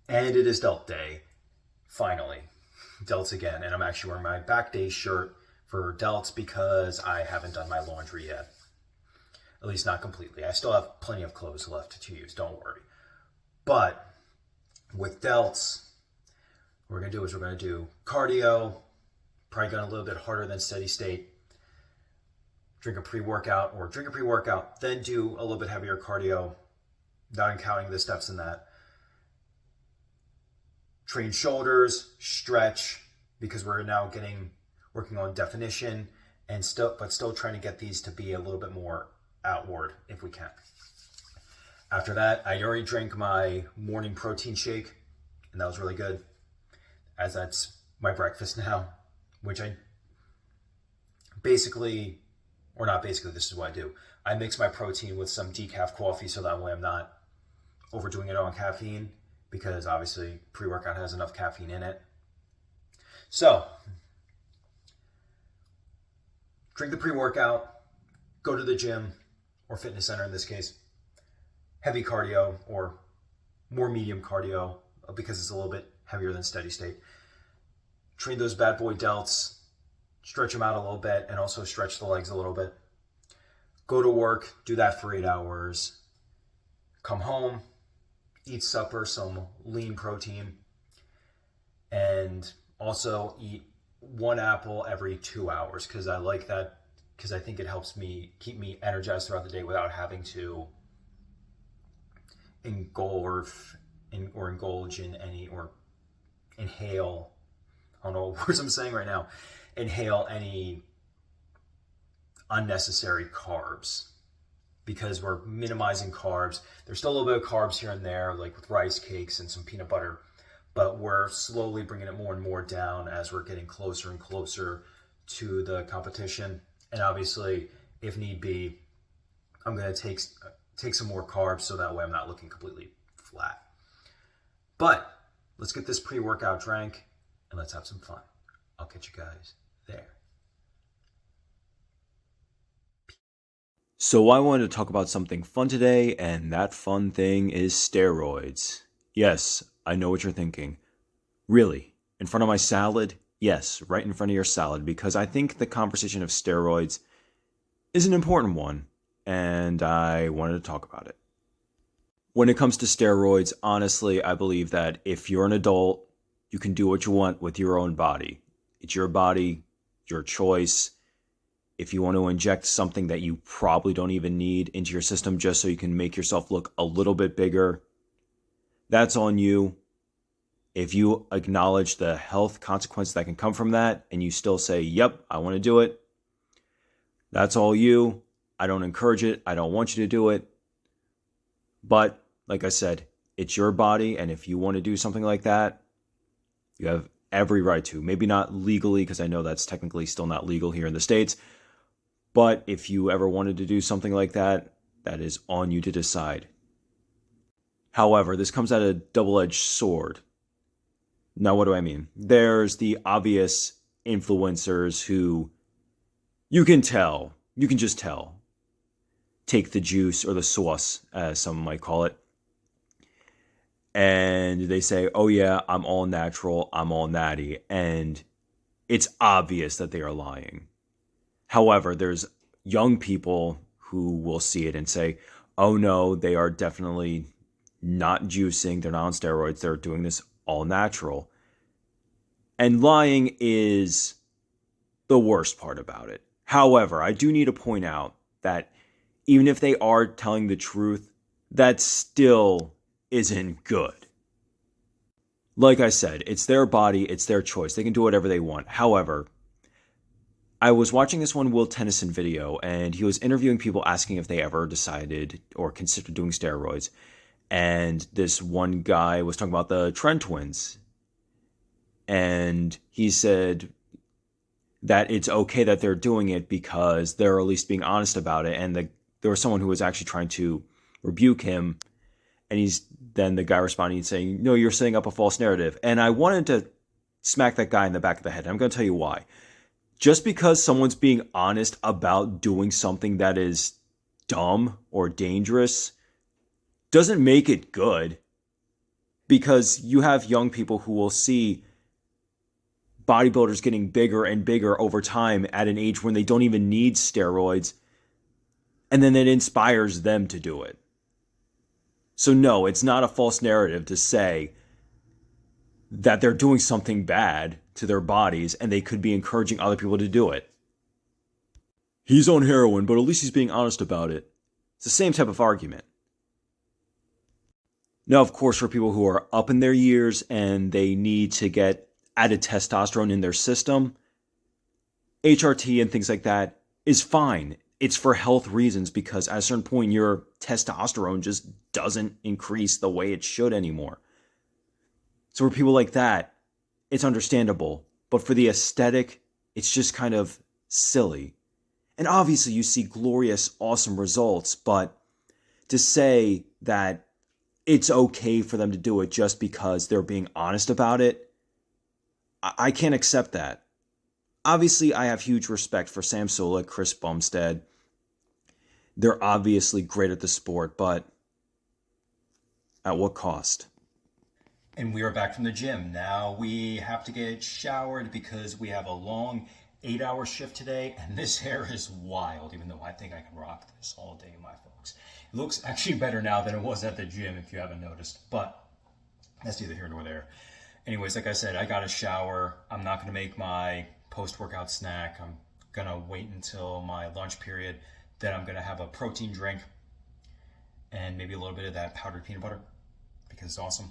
And it is Delt Day, finally. Delts again, and I'm actually wearing my back day shirt for Delts because I haven't done my laundry yet. At least not completely. I still have plenty of clothes left to use, don't worry. But with Delts, what we're going to do is we're going to do cardio, probably going a little bit harder than steady state. Drink a pre-workout, then do a little bit heavier cardio, not counting the steps in that. Train shoulders, stretch, because we're now working on definition, and still trying to get these to be a little bit more outward if we can. After that, I already drank my morning protein shake, and that was really good, as that's my breakfast now, which I basically, or not basically, this is what I do. I mix my protein with some decaf coffee so that way I'm not overdoing it on caffeine, because obviously pre-workout has enough caffeine in it. So, drink the pre-workout, go to the gym or fitness center in this case, heavy cardio or more medium cardio because it's a little bit heavier than steady state. Train those bad boy delts, stretch them out a little bit, and also stretch the legs a little bit. Go to work, do that for 8 hours. Come home, eat supper, some lean protein, and also eat 1 apple every 2 hours because I like that, because I think it helps me keep me energized throughout the day without having to indulge in any, or inhale, I don't know what words I'm saying right now, inhale any unnecessary carbs, because we're minimizing carbs. There's still a little bit of carbs here and there, like with rice cakes and some peanut butter, but we're slowly bringing it more and more down as we're getting closer and closer to the competition. And obviously, if need be, I'm going to take some more carbs so that way I'm not looking completely flat. But let's get this pre-workout drank and let's have some fun. I'll catch you guys there. So I wanted to talk about something fun today, and that fun thing is steroids. Yes, I know what you're thinking. Really? In front of my salad? Yes, right in front of your salad, because I think the conversation of steroids is an important one, and I wanted to talk about it. When it comes to steroids, honestly, I believe that if you're an adult, you can do what you want with your own body. It's your body, your choice. If you want to inject something that you probably don't even need into your system just so you can make yourself look a little bit bigger, that's on you. If you acknowledge the health consequences that can come from that and you still say, yep, I want to do it, that's all you. I don't encourage it. I don't want you to do it. But like I said, it's your body, and if you want to do something like that, you have every right to. Maybe not legally, because I know that's technically still not legal here in the States. But if you ever wanted to do something like that, that is on you to decide. However, this comes at a double-edged sword. Now, what do I mean? There's the obvious influencers who you can just tell, take the juice or the sauce, as some might call it. And they say, oh yeah, I'm all natural, I'm all natty. And it's obvious that they are lying. However, there's young people who will see it and say, oh no, they are definitely not juicing, they're not on steroids, they're doing this all natural. And lying is the worst part about it. However, I do need to point out that even if they are telling the truth, that still isn't good. Like I said, it's their body, it's their choice. They can do whatever they want. However, I was watching this one Will Tennyson video, and he was interviewing people asking if they ever decided or considered doing steroids. And this one guy was talking about the Trent twins. And he said that it's okay that they're doing it because they're at least being honest about it. And there was someone who was actually trying to rebuke him. And then the guy responding and saying, no, you're setting up a false narrative. And I wanted to smack that guy in the back of the head. And I'm going to tell you why. Just because someone's being honest about doing something that is dumb or dangerous doesn't make it good. Because you have young people who will see bodybuilders getting bigger and bigger over time at an age when they don't even need steroids, and then it inspires them to do it. So no, it's not a false narrative to say that they're doing something bad to their bodies and they could be encouraging other people to do it. He's on heroin, but at least he's being honest about it. It's the same type of argument. Now, of course, for people who are up in their years and they need to get added testosterone in their system, HRT and things like that is fine. It's for health reasons, because at a certain point, your testosterone just doesn't increase the way it should anymore. So for people like that, it's understandable. But for the aesthetic, it's just kind of silly. And obviously you see glorious, awesome results, but to say that it's okay for them to do it just because they're being honest about it, I can't accept that. Obviously, I have huge respect for Sam Sulek, Chris Bumstead. They're obviously great at the sport, but at what cost? And we are back from the gym. Now we have to get showered because we have a long 8-hour shift today, and this hair is wild, even though I think I can rock this all day, my folks. It looks actually better now than it was at the gym, if you haven't noticed, but that's neither here nor there. Anyways, like I said, I got a shower. I'm not going to make my post-workout snack. I'm going to wait until my lunch period. Then I'm going to have a protein drink and maybe a little bit of that powdered peanut butter because it's awesome.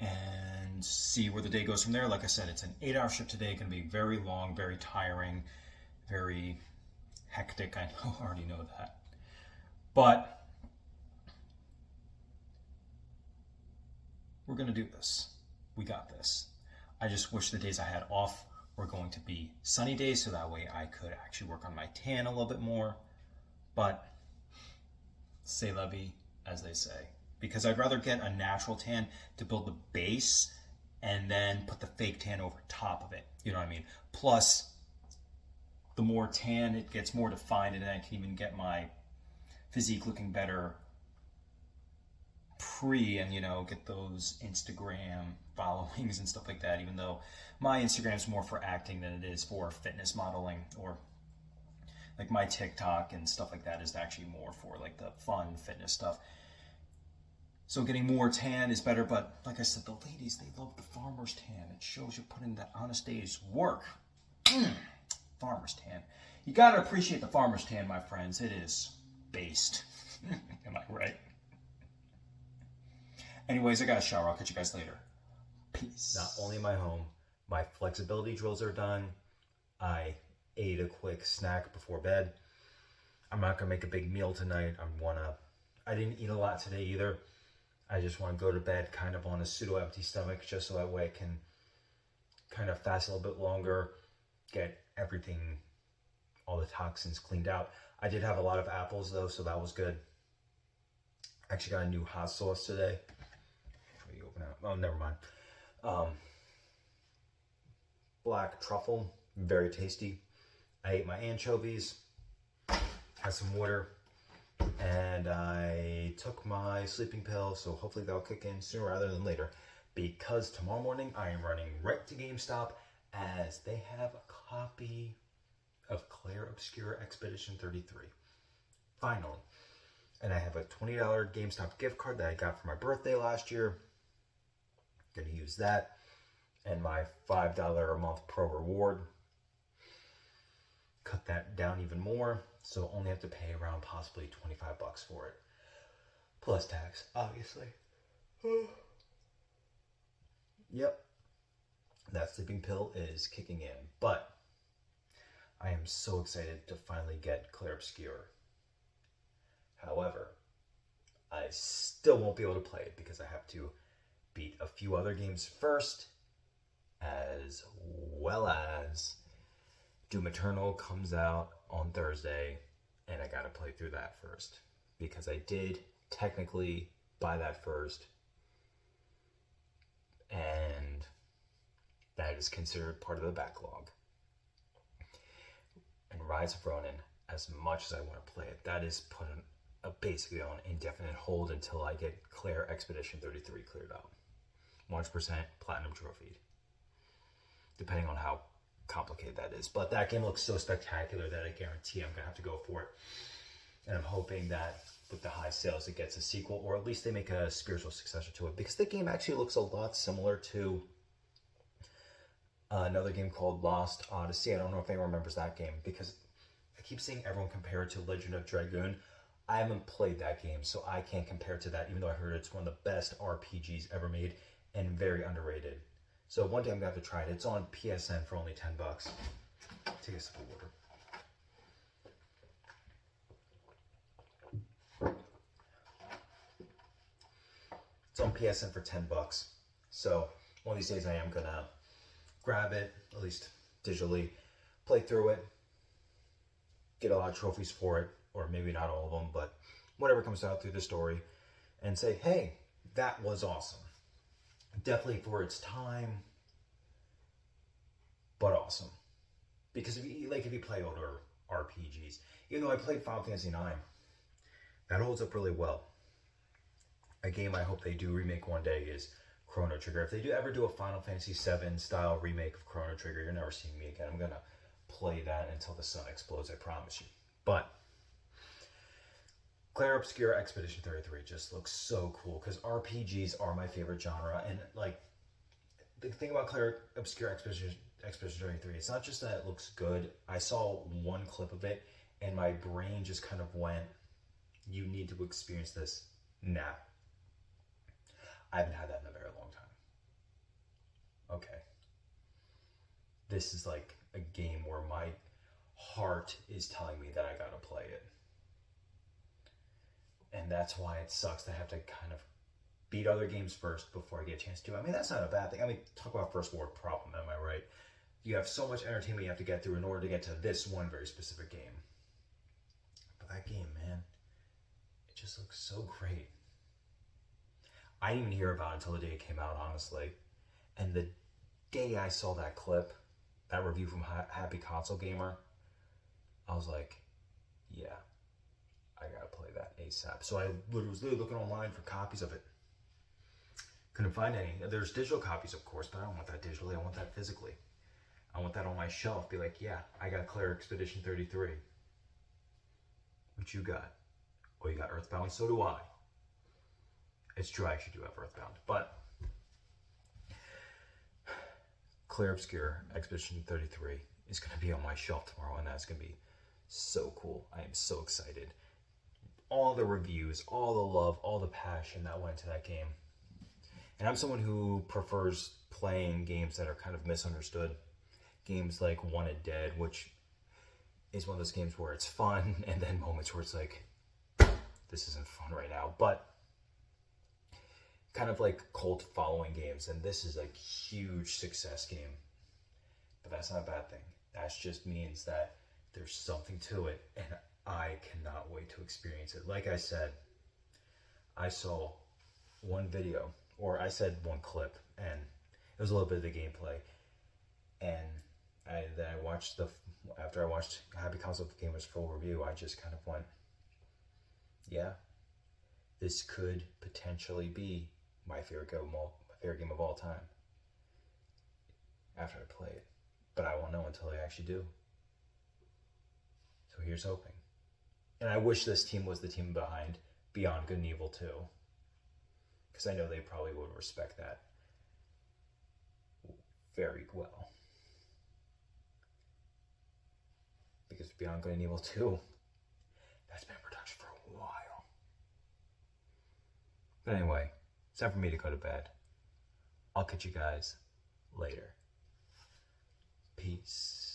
And see where the day goes from there. Like I said, it's an 8-hour shift today. Going to be very long, very tiring, very hectic. I already know that. But we're going to do this. We got this. I just wish the days I had off were going to be sunny days, so that way I could actually work on my tan a little bit more. But c'est la vie, as they say. Because I'd rather get a natural tan to build the base and then put the fake tan over top of it. You know what I mean? Plus, the more tan, it gets more defined, and then I can even get my physique looking better and, get those Instagram followings and stuff like that, even though my Instagram is more for acting than it is for fitness modeling, or like my TikTok and stuff like that is actually more for like the fun fitness stuff. So getting more tan is better, but like I said, the ladies, they love the farmer's tan. It shows you put in that honest day's work. Farmer's tan. You gotta appreciate the farmer's tan, my friends. It is based. Am I right? Anyways, I got a shower. I'll catch you guys later. Peace. Not only am I home, my flexibility drills are done. I ate a quick snack before bed. I'm not gonna make a big meal tonight. I didn't eat a lot today either. I just want to go to bed kind of on a pseudo-empty stomach, just so that way I can kind of fast a little bit longer, get everything, all the toxins cleaned out. I did have a lot of apples though, so that was good. Actually got a new hot sauce today. You open it. Oh, never mind. Black truffle, very tasty. I ate my anchovies, had some water, and I took my sleeping pill, so hopefully that'll kick in sooner rather than later, because tomorrow morning I am running right to GameStop as they have a copy of Clair Obscur Expedition 33. Finally. And I have a $20 GameStop gift card that I got for my birthday last year. Gonna use that. And my $5 a month pro reward. Cut that down even more. So only have to pay around possibly $25 for it. Plus tax, obviously. Yep. That sleeping pill is kicking in. But I am so excited to finally get Clair Obscur. However, I still won't be able to play it because I have to beat a few other games first, as well as Doom Eternal comes out on Thursday, and I gotta play through that first because I did technically buy that first, and that is considered part of the backlog. And Rise of Ronin, as much as I want to play it, that is put basically on indefinite hold until I get Clair Expedition 33 cleared out. 100% platinum trophy, depending on how complicated that is. But that game looks so spectacular that I guarantee I'm gonna have to go for it. And I'm hoping that with the high sales it gets a sequel, or at least they make a spiritual successor to it, because the game actually looks a lot similar to another game called Lost Odyssey. I don't know if anyone remembers that game, because I keep seeing everyone compare it to Legend of Dragoon. I haven't played that game, so I can't compare it to that, even though I heard it's one of the best RPGs ever made and very underrated. So one day I'm gonna have to try it. It's on PSN for only $10. Take a sip of water. It's on PSN for $10. So one of these days I am gonna grab it, at least digitally, play through it, get a lot of trophies for it, or maybe not all of them, but whatever comes out through the story, and say, hey, that was awesome. Definitely for its time, but awesome. Because if you play older RPGs, even though I played Final Fantasy IX, that holds up really well. A game I hope they do remake one day is Chrono Trigger. If they do ever do a Final Fantasy VII style remake of Chrono Trigger, you're never seeing me again. I'm gonna play that until the sun explodes, I promise you. But Clair Obscur Expedition 33 just looks so cool, because RPGs are my favorite genre. And like, the thing about Clair Obscur Expedition 33, it's not just that it looks good. I saw one clip of it and my brain just kind of went, you need to experience this now. I haven't had that in a very long time. Okay. This is like a game where my heart is telling me that I gotta play it. And that's why it sucks to have to kind of beat other games first before I get a chance to. I mean, that's not a bad thing. I mean, talk about first world problem, am I right? You have so much entertainment you have to get through in order to get to this one very specific game. But that game, man, it just looks so great. I didn't even hear about it until the day it came out, honestly. And the day I saw that clip, that review from Happy Console Gamer, I was like, yeah, I gotta play that ASAP. So I was literally looking online for copies of it. Couldn't find any. There's digital copies, of course, but I don't want that digitally. I want that physically. I want that on my shelf. Be like, yeah, I got Clair Expedition 33. What you got? Oh, you got Earthbound? So do I. It's true, I actually do have Earthbound. But Clair Obscur Expedition 33 is going to be on my shelf tomorrow, and that's going to be so cool. I am so excited. All the reviews, all the love, all the passion that went into that game. And I'm someone who prefers playing games that are kind of misunderstood. Games like Wanted Dead, which is one of those games where it's fun, and then moments where it's like, this isn't fun right now. But kind of like cult following games, and this is a huge success game. But that's not a bad thing. That just means that there's something to it, and I cannot wait to experience it. Like I said, I saw one video, or I said one clip, and it was a little bit of the gameplay. And then I watched after I watched Happy Console Gamer's full review, I just kind of went, yeah, this could potentially be my favorite game of all time after I play it. But I won't know until I actually do. So here's hoping. And I wish this team was the team behind Beyond Good and Evil 2. Because I know they probably would respect that very well. Because Beyond Good and Evil 2, that's been in production for a while. But anyway, it's time for me to go to bed. I'll catch you guys later. Peace.